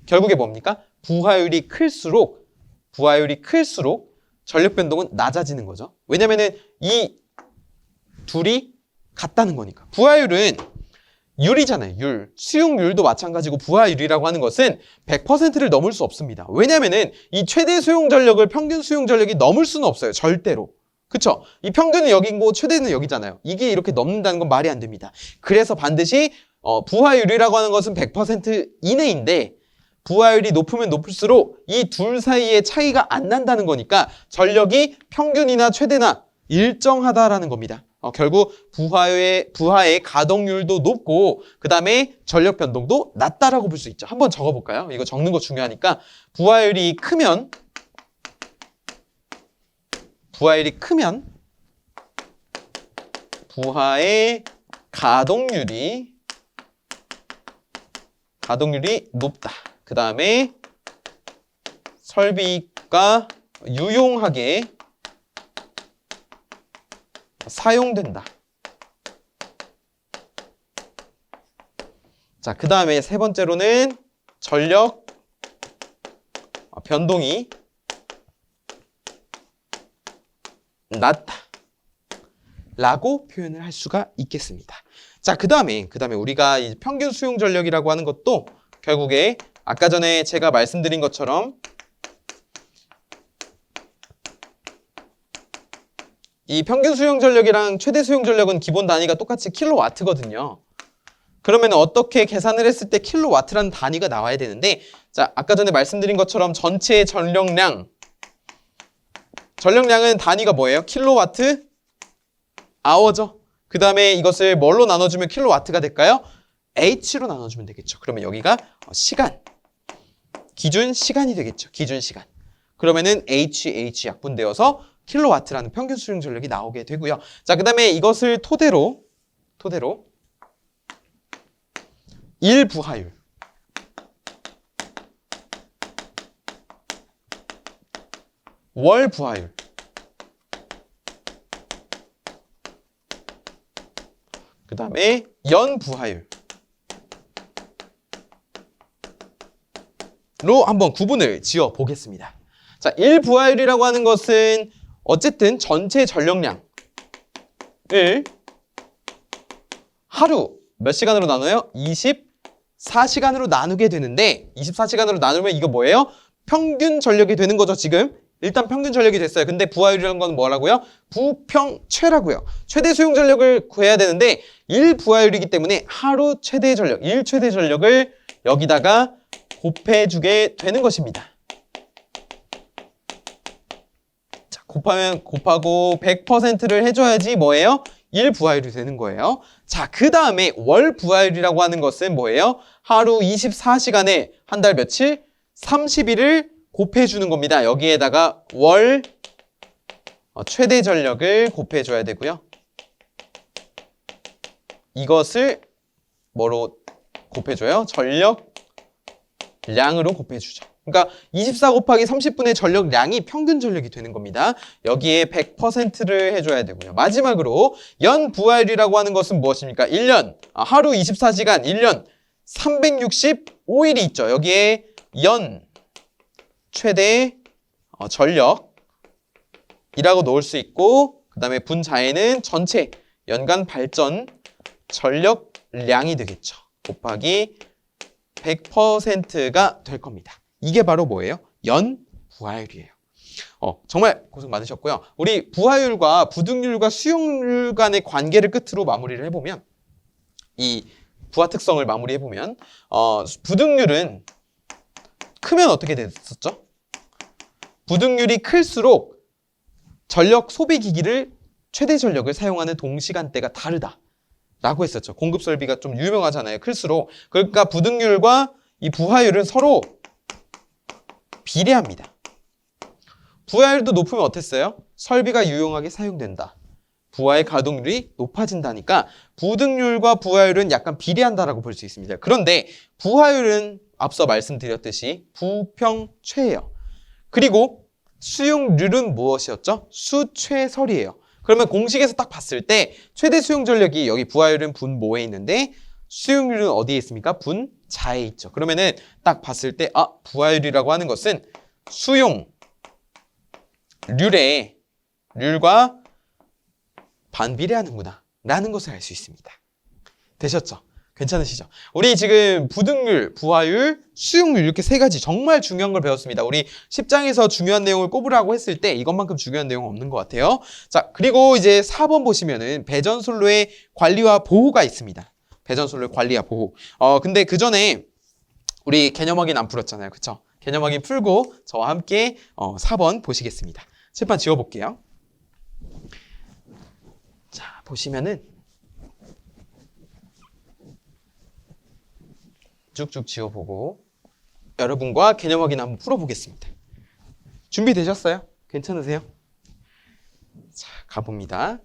결국에 뭡니까? 부하율이 클수록 전력 변동은 낮아지는 거죠. 왜냐면은 이 둘이 같다는 거니까. 부하율은 율이잖아요. 율. 수용률도 마찬가지고 부하율이라고 하는 것은 100%를 넘을 수 없습니다. 왜냐면은 이 최대 수용 전력을 평균 수용 전력이 넘을 수는 없어요. 절대로. 그쵸? 이 평균은 여기고 최대는 여기잖아요. 이게 이렇게 넘는다는 건 말이 안 됩니다. 그래서 반드시 부하율이라고 하는 것은 100% 이내인데 부하율이 높으면 높을수록 이 둘 사이의 차이가 안 난다는 거니까 전력이 평균이나 최대나 일정하다라는 겁니다. 결국 부하의 가동률도 높고 그 다음에 전력 변동도 낮다라고 볼 수 있죠. 한번 적어볼까요? 이거 적는 거 중요하니까 부하율이 크면 부하의 가동률이 높다. 그 다음에 설비가 유용하게 사용된다. 자, 그 다음에 세 번째로는 전력 변동이 낮다 라고 표현을 할 수가 있겠습니다. 자, 그 다음에 우리가 이 평균 수용 전력이라고 하는 것도 결국에 아까 전에 제가 말씀드린 것처럼 이 평균 수용 전력이랑 최대 수용 전력은 기본 단위가 똑같이 킬로와트거든요. 그러면 어떻게 계산을 했을 때 킬로와트라는 단위가 나와야 되는데, 자, 아까 전에 말씀드린 것처럼 전체 전력량은 단위가 뭐예요? 킬로와트 아워죠. 그 다음에 이것을 뭘로 나눠주면 킬로와트가 될까요? H로 나눠주면 되겠죠. 그러면 여기가 시간, 기준 시간이 되겠죠. 기준 시간. 그러면은 H 약분되어서 킬로와트라는 평균 수용 전력이 나오게 되고요. 자, 그 다음에 이것을 토대로 일부하율, 월부하율, 그 다음에 연부하율 로 한번 구분을 지어 보겠습니다. 자, 일부하율이라고 하는 것은 어쨌든 전체 전력량을 하루 몇 시간으로 나눠요? 24시간으로 나누게 되는데 24시간으로 나누면 이거 뭐예요? 평균 전력이 되는 거죠, 지금. 일단 평균 전력이 됐어요. 근데 부하율이라는 건 뭐라고요? 부평최라고요. 최대 수용 전력을 구해야 되는데 일부하율이기 때문에 하루 최대 전력, 일최대 전력을 여기다가 곱해주게 되는 것입니다. 자, 곱하고 100%를 해줘야지 뭐예요? 일부하율이 되는 거예요. 자, 그 다음에 월부하율이라고 하는 것은 뭐예요? 하루 24시간에 한 달 며칠? 30일을 곱해주는 겁니다. 여기에다가 월 최대 전력을 곱해줘야 되고요. 이것을 뭐로 곱해줘요? 전력량으로 곱해주죠. 그러니까 24 곱하기 30분의 전력량이 평균 전력이 되는 겁니다. 여기에 100%를 해줘야 되고요. 마지막으로 연부하율이라고 하는 것은 무엇입니까? 1년, 하루 24시간, 1년 365일이 있죠. 여기에 연 최대 전력이라고 놓을 수 있고, 그 다음에 분자에는 전체 연간 발전 전력량이 되겠죠. 곱하기 100%가 될 겁니다. 이게 바로 뭐예요? 연 부하율이에요. 정말 고생 많으셨고요. 우리 부하율과 부등률과 수용률 간의 관계를 끝으로 마무리를 해보면, 이 부하 특성을 마무리해보면, 부등률은 크면 어떻게 됐었죠? 부등률이 클수록 전력 소비 기기를 최대 전력을 사용하는 동시간대가 다르다 라고 했었죠. 공급 설비가 좀 유명하잖아요. 클수록. 그러니까 부등률과 이 부하율은 서로 비례합니다. 부하율도 높으면 어땠어요? 설비가 유용하게 사용된다. 부하의 가동률이 높아진다니까 부등률과 부하율은 약간 비례한다라고 볼 수 있습니다. 그런데 부하율은 앞서 말씀드렸듯이 부평최예요. 그리고 수용률은 무엇이었죠? 수최설이에요. 그러면 공식에서 딱 봤을 때 최대 수용 전력이 여기 부하율은 분모에 있는데 수용률은 어디에 있습니까? 분자에 있죠. 그러면은 딱 봤을 때 부하율이라고 하는 것은 률과 반비례하는구나 라는 것을 알 수 있습니다. 되셨죠? 괜찮으시죠? 우리 지금 부등률, 부하율, 수용률 이렇게 세 가지 정말 중요한 걸 배웠습니다. 우리 10장에서 중요한 내용을 꼽으라고 했을 때 이것만큼 중요한 내용은 없는 것 같아요. 자, 그리고 이제 4번 보시면은 배전솔로의 관리와 보호가 있습니다. 배전솔로의 관리와 보호. 근데 그 전에 우리 개념 확인 안 풀었잖아요. 그쵸? 개념 확인 풀고 저와 함께 4번 보시겠습니다. 칠판 지워볼게요. 자, 보시면은 쭉쭉 지워보고 여러분과 개념 확인 한번 풀어보겠습니다. 준비되셨어요? 괜찮으세요? 자, 가봅니다.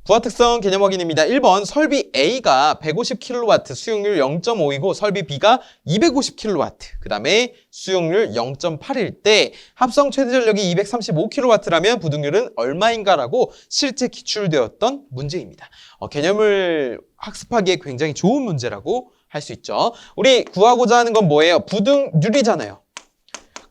부하 특성 개념 확인입니다. 1번 설비 A가 150kW 수용률 0.5이고 설비 B가 250kW 그 다음에 수용률 0.8일 때 합성 최대 전력이 235kW라면 부등률은 얼마인가라고 실제 기출되었던 문제입니다. 개념을 학습하기에 굉장히 좋은 문제라고 할 수 있죠. 우리 구하고자 하는 건 뭐예요? 부등률이잖아요.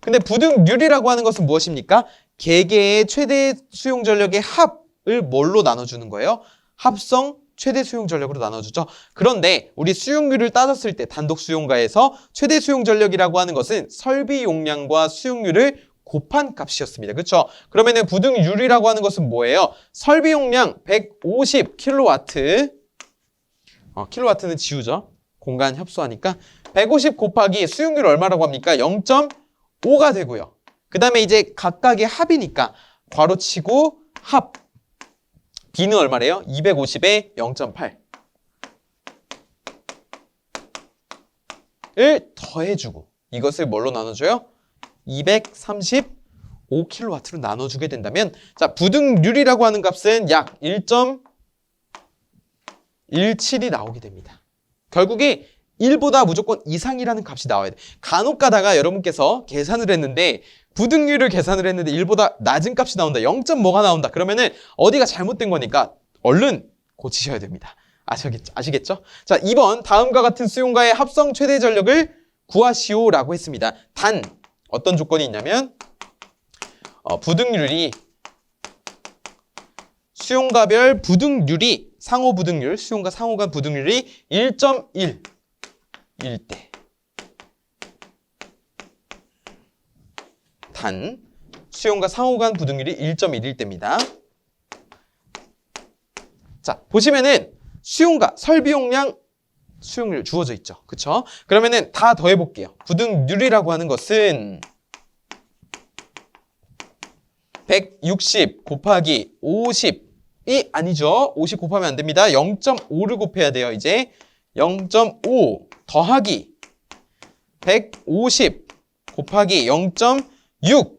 근데 부등률이라고 하는 것은 무엇입니까? 개개의 최대 수용 전력의 합을 뭘로 나눠주는 거예요? 합성 최대 수용 전력으로 나눠주죠. 그런데 우리 수용률을 따졌을 때 단독 수용가에서 최대 수용 전력이라고 하는 것은 설비 용량과 수용률을 곱한 값이었습니다. 그렇죠? 그러면은 부등률이라고 하는 것은 뭐예요? 설비 용량 150kW 킬로와트는 지우죠. 공간 협소하니까 150 곱하기 수용률 얼마라고 합니까? 0.5가 되고요. 그 다음에 이제 각각의 합이니까 괄호치고 합 B는 얼마래요? 250에 0.8 을 더해주고 이것을 뭘로 나눠줘요? 235kW로 나눠주게 된다면 자 부등률이라고 하는 값은 약 1.17이 나오게 됩니다. 결국에 1보다 무조건 이상이라는 값이 나와야 돼. 간혹 가다가 여러분께서 계산을 했는데 부등률을 계산을 했는데 1보다 낮은 값이 나온다. 0.뭐가 나온다. 그러면은 어디가 잘못된 거니까 얼른 고치셔야 됩니다. 아시겠죠? 자, 2번 다음과 같은 수용가의 합성 최대 전력을 구하시오라고 했습니다. 단 어떤 조건이 있냐면 부등률이 수용가별 부등률이 상호 부등률, 수용가 상호 간 부등률이 1.1일 때 단 수용가 상호 간 부등률이 1.1일 때입니다. 자, 보시면은 수용가, 설비 용량, 수용률 주어져 있죠. 그쵸? 그러면은 다 더해 볼게요. 부등률이라고 하는 것은 160 곱하기 50이 아니죠. 50 곱하면 안 됩니다. 0.5를 곱해야 돼요. 이제 0.5 더하기 150 곱하기 0.6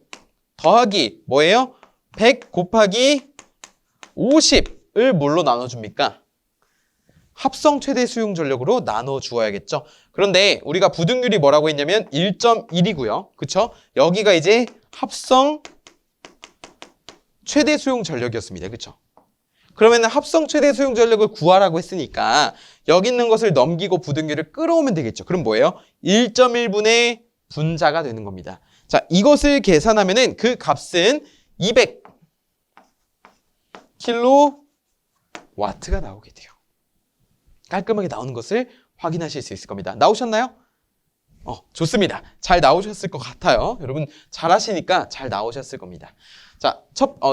더하기 뭐예요? 100 곱하기 50을 뭘로 나눠줍니까? 합성 최대 수용 전력으로 나눠 주어야겠죠. 그런데 우리가 부등률이 뭐라고 했냐면 1.1이고요. 그쵸? 여기가 이제 합성 최대 수용 전력이었습니다. 그쵸? 그러면 합성 최대 소용 전력을 구하라고 했으니까 여기 있는 것을 넘기고 부등기를 끌어오면 되겠죠. 그럼 뭐예요? 1.1분의 분자가 되는 겁니다. 자, 이것을 계산하면은 그 값은 200 킬로와트가 나오게 돼요. 깔끔하게 나오는 것을 확인하실 수 있을 겁니다. 나오셨나요? 좋습니다. 잘 나오셨을 것 같아요. 여러분 잘 하시니까 잘 나오셨을 겁니다. 자,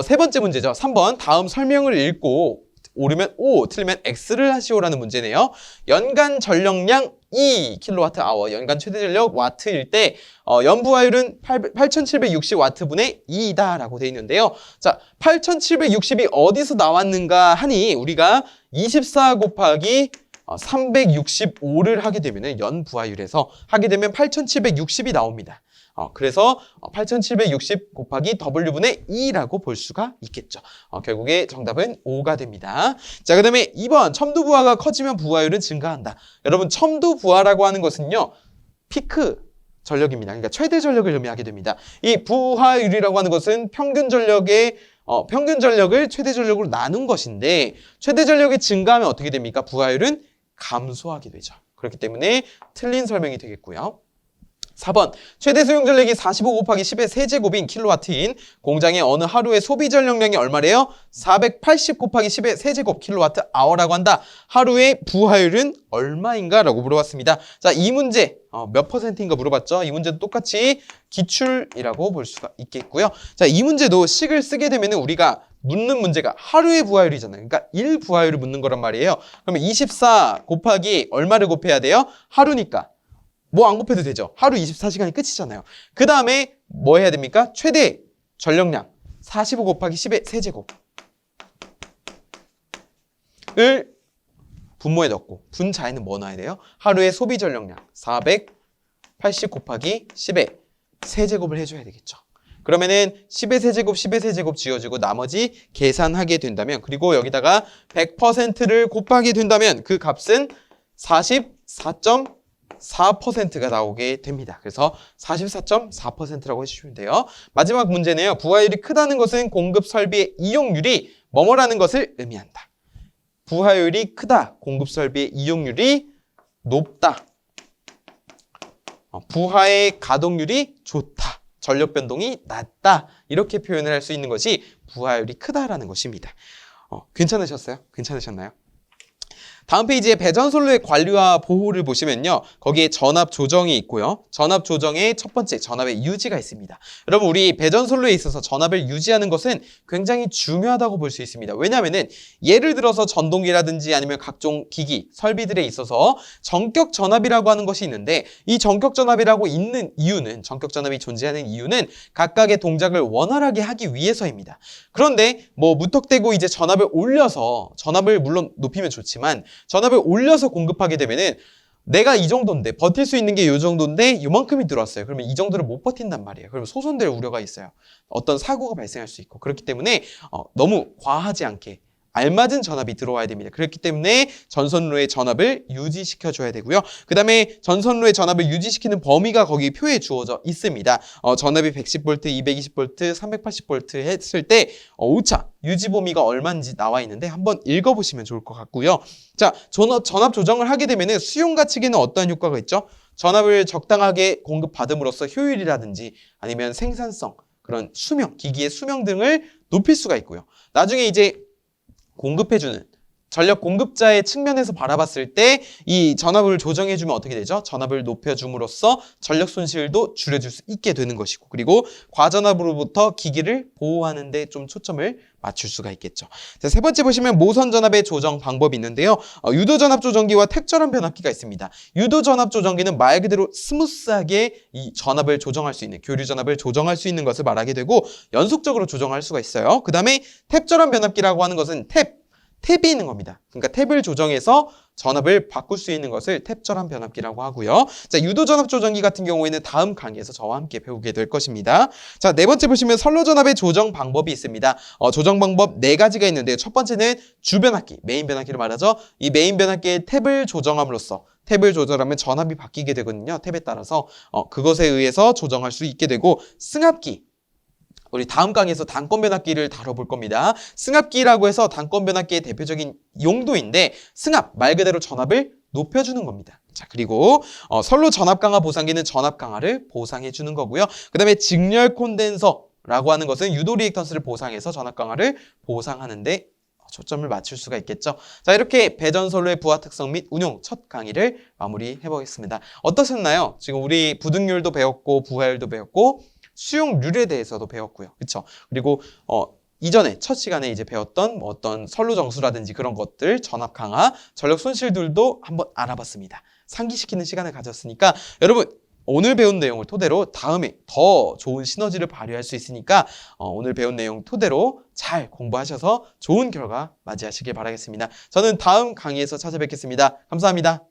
세 번째 문제죠. 3번 다음 설명을 읽고 옳으면 O, 틀리면 X를 하시오라는 문제네요. 연간 전력량 2kWh, 연간 최대 전력 와트일 때 연부하율은 8760와트분의 2이다라고 되어 있는데요. 자, 8760이 어디서 나왔는가 하니 우리가 24 곱하기 365를 하게 되면 연부하율에서 하게 되면 8760이 나옵니다. 그래서 8760 곱하기 W분의 2라고 볼 수가 있겠죠. 결국에 정답은 5가 됩니다. 자, 그 다음에 2번 첨두 부하가 커지면 부하율은 증가한다. 여러분 첨두 부하라고 하는 것은요. 피크 전력입니다. 그러니까 최대 전력을 의미하게 됩니다. 이 부하율이라고 하는 것은 평균 전력을 최대 전력으로 나눈 것인데 최대 전력이 증가하면 어떻게 됩니까? 부하율은 감소하게 되죠. 그렇기 때문에 틀린 설명이 되겠고요. 4번 최대 소용 전력이 45 곱하기 10의 세제곱인 킬로와트인 공장의 어느 하루의 소비 전력량이 얼마래요? 480 곱하기 10의 세제곱 킬로와트 아워라고 한다. 하루의 부하율은 얼마인가? 라고 물어봤습니다. 자, 이 문제 몇 퍼센트인가 물어봤죠? 이 문제도 똑같이 기출이라고 볼 수가 있겠고요. 자, 이 문제도 식을 쓰게 되면 우리가 묻는 문제가 하루의 부하율이잖아요. 그러니까 1 부하율을 묻는 거란 말이에요. 그러면 24 곱하기 얼마를 곱해야 돼요? 하루니까. 뭐 안 곱해도 되죠. 하루 24시간이 끝이잖아요. 그 다음에 뭐 해야 됩니까? 최대 전력량 45 곱하기 10의 세제곱을 분모에 넣고 분자에는 뭐 넣어야 돼요? 하루의 소비 전력량 480 곱하기 10의 세제곱을 해줘야 되겠죠. 그러면은 10의 세제곱, 10의 세제곱 지워지고 나머지 계산하게 된다면 그리고 여기다가 100%를 곱하게 된다면 그 값은 44.4%가 나오게 됩니다. 그래서 44.4%라고 해주시면 돼요. 마지막 문제네요. 부하율이 크다는 것은 공급 설비의 이용률이 뭐뭐라는 것을 의미한다. 부하율이 크다. 공급 설비의 이용률이 높다. 부하의 가동률이 좋다. 전력 변동이 낮다. 이렇게 표현을 할 수 있는 것이 부하율이 크다라는 것입니다. 괜찮으셨어요? 괜찮으셨나요? 다음 페이지에 배전선로의 관리와 보호를 보시면요. 거기에 전압 조정이 있고요. 전압 조정의 첫 번째 전압의 유지가 있습니다. 여러분 우리 배전선로에 있어서 전압을 유지하는 것은 굉장히 중요하다고 볼 수 있습니다. 왜냐하면 예를 들어서 전동기라든지 아니면 각종 기기, 설비들에 있어서 전격 전압이라고 하는 것이 있는데 이 전격 전압이라고 있는 이유는 전격 전압이 존재하는 이유는 각각의 동작을 원활하게 하기 위해서입니다. 그런데 뭐 무턱대고 이제 전압을 올려서 전압을 물론 높이면 좋지만 전압을 올려서 공급하게 되면은 내가 이 정도인데 버틸 수 있는 게 이 정도인데 이만큼이 들어왔어요. 그러면 이 정도를 못 버틴단 말이에요. 그러면 소손될 우려가 있어요. 어떤 사고가 발생할 수 있고 그렇기 때문에 너무 과하지 않게 알맞은 전압이 들어와야 됩니다. 그렇기 때문에 전선로의 전압을 유지시켜줘야 되고요. 그 다음에 전선로의 전압을 유지시키는 범위가 거기 표에 주어져 있습니다. 전압이 110V, 220V, 380V 했을 때 오차 유지 범위가 얼마인지 나와 있는데 한번 읽어보시면 좋을 것 같고요. 자, 전압 조정을 하게 되면 수용가 측에는 어떠한 효과가 있죠? 전압을 적당하게 공급받음으로써 효율이라든지 아니면 생산성, 그런 수명, 기기의 수명 등을 높일 수가 있고요. 나중에 이제 공급해주는 전력 공급자의 측면에서 바라봤을 때 이 전압을 조정해주면 어떻게 되죠? 전압을 높여줌으로써 전력 손실도 줄여줄 수 있게 되는 것이고 그리고 과전압으로부터 기기를 보호하는 데 좀 초점을 맞출 수가 있겠죠. 자, 세 번째 보시면 모선 전압의 조정 방법이 있는데요. 유도 전압 조정기와 택전환 변압기가 있습니다. 유도 전압 조정기는 말 그대로 스무스하게 이 전압을 조정할 수 있는 교류 전압을 조정할 수 있는 것을 말하게 되고 연속적으로 조정할 수가 있어요. 그 다음에 탭전환 변압기라고 하는 것은 탭이 있는 겁니다. 그러니까 탭을 조정해서 전압을 바꿀 수 있는 것을 탭전환 변압기라고 하고요. 자, 유도 전압 조정기 같은 경우에는 다음 강의에서 저와 함께 배우게 될 것입니다. 자, 네 번째 보시면 선로 전압의 조정 방법이 있습니다. 조정 방법 네 가지가 있는데요. 첫 번째는 주변압기, 메인 변압기를 말하죠. 이 메인 변압기의 탭을 조정함으로써 탭을 조절하면 전압이 바뀌게 되거든요. 탭에 따라서 그것에 의해서 조정할 수 있게 되고 승합기 우리 다음 강의에서 단권 변압기를 다뤄볼 겁니다. 승합기라고 해서 단권 변압기의 대표적인 용도인데 승합, 말 그대로 전압을 높여주는 겁니다. 자, 그리고 선로 전압 강화 보상기는 전압 강화를 보상해 주는 거고요. 그 다음에 직렬 콘덴서라고 하는 것은 유도 리액턴스를 보상해서 전압 강화를 보상하는데 초점을 맞출 수가 있겠죠. 자, 이렇게 배전선로의 부하 특성 및 운용 첫 강의를 마무리해 보겠습니다. 어떠셨나요? 지금 우리 부등률도 배웠고 부하율도 배웠고 수용률에 대해서도 배웠고요. 그렇죠? 그리고 이전에 첫 시간에 이제 배웠던 어떤 선로 정수라든지 그런 것들, 전압 강화, 전력 손실들도 한번 알아봤습니다. 상기시키는 시간을 가졌으니까 여러분 오늘 배운 내용을 토대로 다음에 더 좋은 시너지를 발휘할 수 있으니까 오늘 배운 내용 토대로 잘 공부하셔서 좋은 결과 맞이하시길 바라겠습니다. 저는 다음 강의에서 찾아뵙겠습니다. 감사합니다.